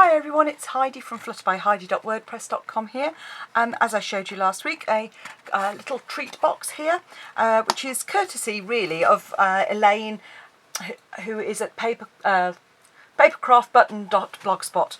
Hi everyone, it's Heidi from flutterbyheidi.wordpress.com here. As I showed you last week, a little treat box here, which is courtesy really of Elaine, who is at papercraftbutton.blogspot.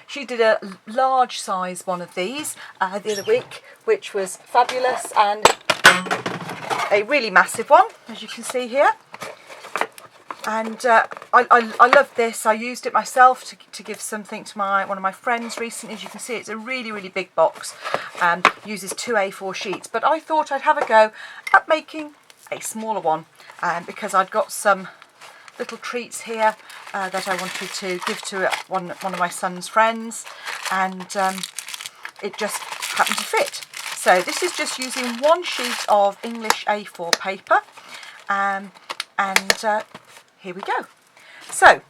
She did a large size one of these the other week, which was fabulous, and a really massive one, as you can see here. And I love this. I used it myself to give something to one of my friends recently. As you can see, it's a really big box, uses 2 A4 sheets, but I thought I'd have a go at making a smaller one, because I'd got some little treats here that I wanted to give to one of my son's friends, and it just happened to fit. So this is just using one sheet of English A4 paper, and here we go. So,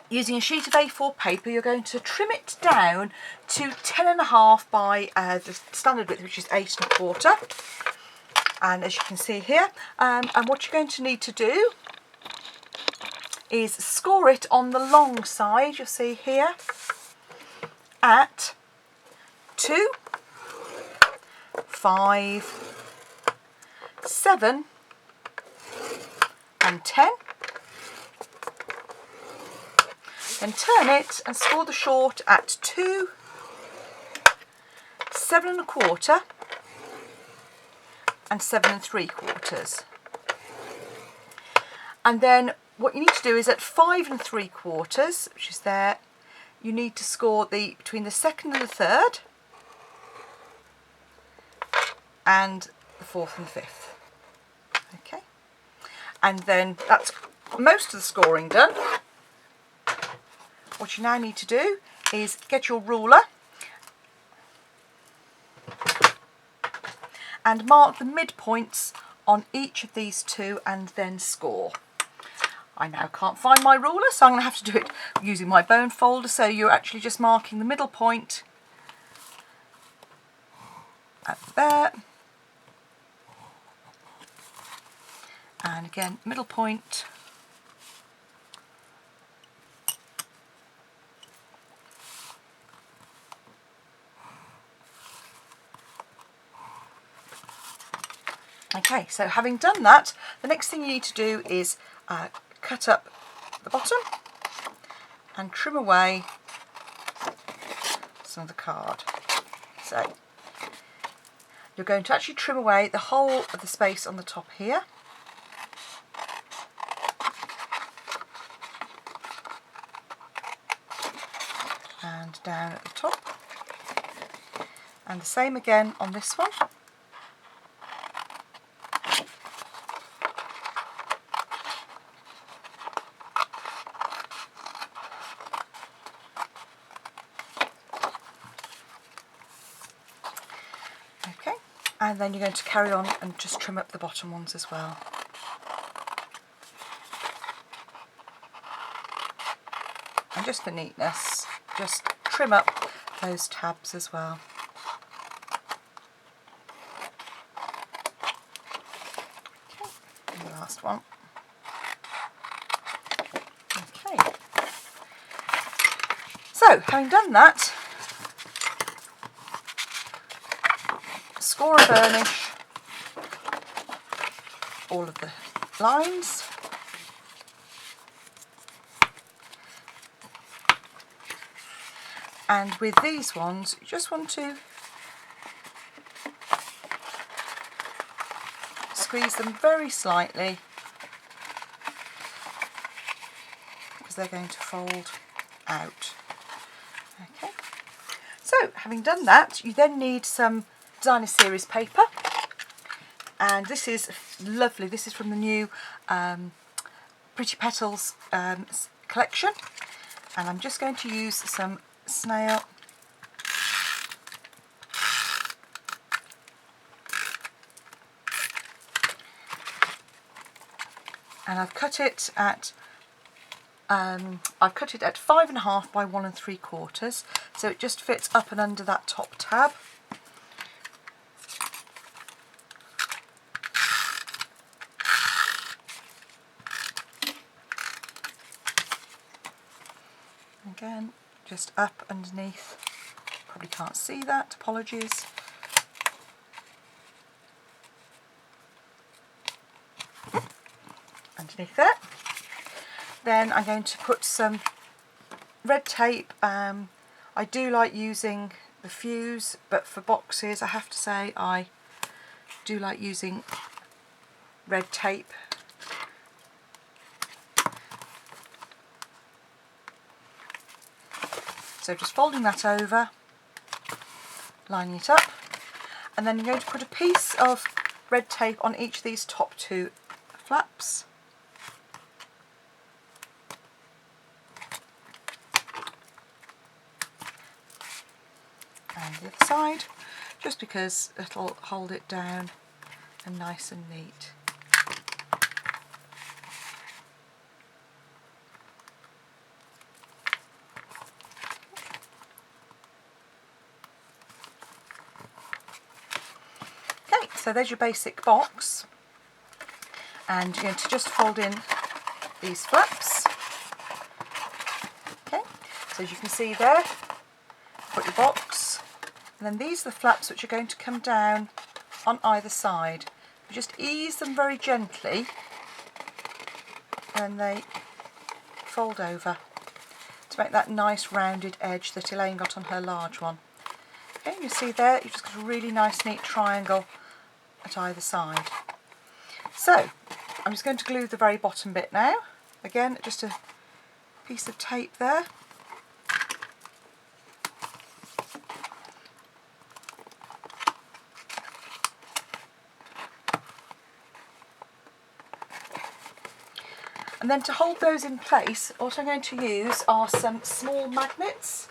using a sheet of A4 paper, you're going to trim it down to 10.5 by the standard width, which is 8.25. And as you can see here, and what you're going to need to do is score it on the long side, you'll see here, at 2, 5, 7 and 10. Then turn it and score the short at 2, 7.25 and 7.75. And then what you need to do is at 5.75, which is there, you need to score between the second and the third, and the fourth and fifth. Okay, and then that's most of the scoring done. What you now need to do is get your ruler and mark the midpoints on each of these two and then score. I now can't find my ruler, so I'm going to have to do it using my bone folder. So you're actually just marking the middle point at there, and again middle point Okay, so having done that, the next thing you need to do is cut up the bottom and trim away some of the card. So you're going to actually trim away the whole of the space on the top here. And down at the top. And the same again on this one. Okay, and then you're going to carry on and just trim up the bottom ones as well. And just for neatness, just trim up those tabs as well. Okay, and the last one. Okay, so having done that, score and burnish all of the lines. And with these ones, you just want to squeeze them very slightly, because they're going to fold out. Okay. So, having done that, you then need some designer series paper, and this is lovely. This is from the new Pretty Petals collection, and I'm just going to use some snail and I've cut it at 5.5 by 1.75, so it just fits up and under that top tab. Again, just up underneath. Probably can't see that, apologies. Underneath there. Then I'm going to put some red tape. I do like using the fuse, but for boxes I have to say I do like using red tape. So just folding that over, lining it up, and then I'm going to put a piece of red tape on each of these top two flaps. And the other side, just because it'll hold it down and nice and neat. Okay, so there's your basic box, and you're going to just fold in these flaps. Okay, so as you can see there, put your box, and then these are the flaps which are going to come down on either side. You just ease them very gently and they fold over to make that nice rounded edge that Elaine got on her large one. Okay, you see there, you've just got a really nice neat triangle at either side. So I'm just going to glue the very bottom bit now. Again, just a piece of tape there. And then to hold those in place, what I'm going to use are some small magnets.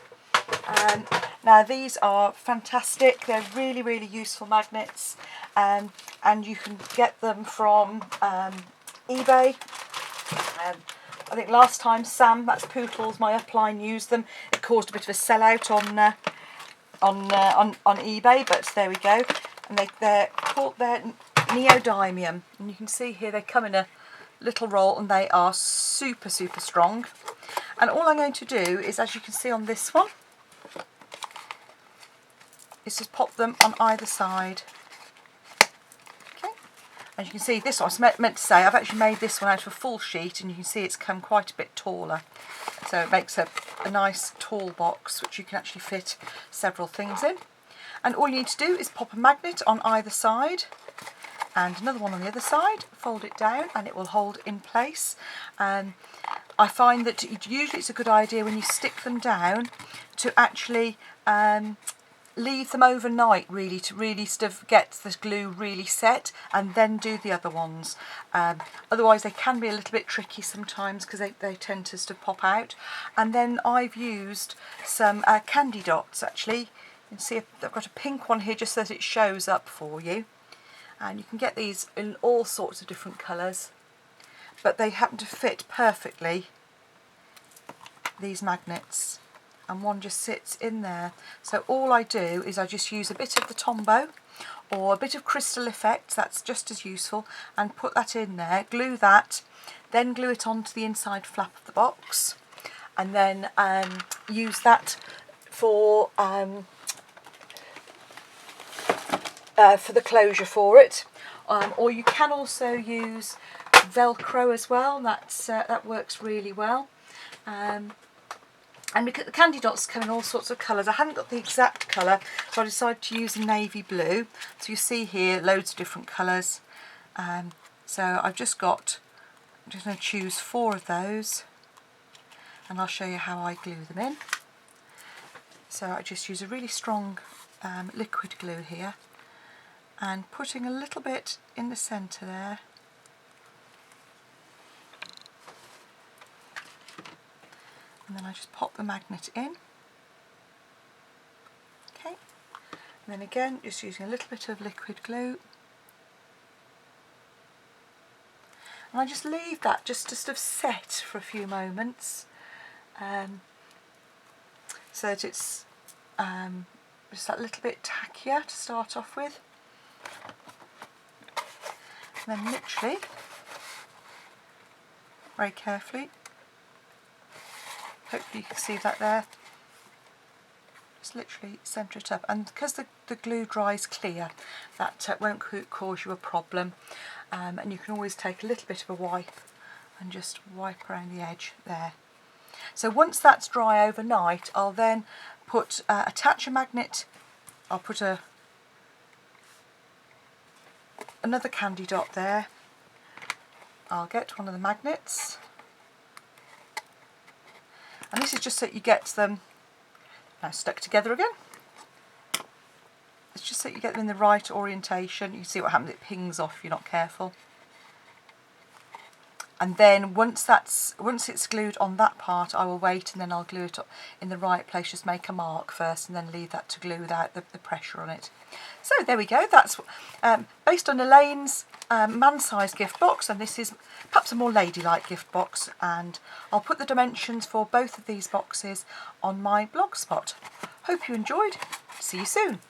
Now these are fantastic, they're really, really useful magnets, and you can get them from eBay. I think last time Sam, that's Pootles, my upline, used them. It caused a bit of a sellout on eBay, but there we go. And they're neodymium, and you can see here they come in a little roll and they are super, super strong. And all I'm going to do is, as you can see on this one, is just pop them on either side. Okay, as you can see, this one, I was meant to say, I've actually made this one out of a full sheet, and you can see it's come quite a bit taller. So it makes a nice tall box which you can actually fit several things in. And all you need to do is pop a magnet on either side and another one on the other side, fold it down and it will hold in place. I find that usually it's a good idea when you stick them down to actually leave them overnight, really, to really sort of get the glue really set, and then do the other ones. Otherwise they can be a little bit tricky sometimes because they tend to sort of pop out. And then I've used some candy dots actually. You can see I've got a pink one here just so that it shows up for you. And you can get these in all sorts of different colours, but they happen to fit perfectly, these magnets, and one just sits in there. So all I do is I just use a bit of the Tombow or a bit of Crystal Effect, that's just as useful, and put that in there, glue that, then glue it onto the inside flap of the box, and then use that for the closure for it, or you can also use Velcro as well. That works really well. And because the candy dots come in all sorts of colours, I haven't got the exact colour, so I decided to use a navy blue. So you see here loads of different colours. So I'm just going to choose 4 of those, and I'll show you how I glue them in. So I just use a really strong liquid glue here, and putting a little bit in the centre there. And then I just pop the magnet in. Okay, and then again just using a little bit of liquid glue. And I just leave that just to sort of set for a few moments, so that it's just that little bit tackier to start off with. And then literally, very carefully, Hopefully you can see that there. Just literally centre it up, and because the glue dries clear, that won't cause you a problem. And you can always take a little bit of a wipe and just wipe around the edge there. So once that's dry overnight, I'll then put attach a magnet. I'll put another candy dot there. I'll get one of the magnets, and this is just so you get them now stuck together again. It's just so you get them in the right orientation. You see what happens, it pings off if you're not careful. And then once it's glued on that part, I will wait, and then I'll glue it up in the right place. Just make a mark first and then leave that to glue without the pressure on it. So there we go. That's based on Elaine's man-sized gift box, and this is perhaps a more ladylike gift box, and I'll put the dimensions for both of these boxes on my blog spot. Hope you enjoyed. See you soon.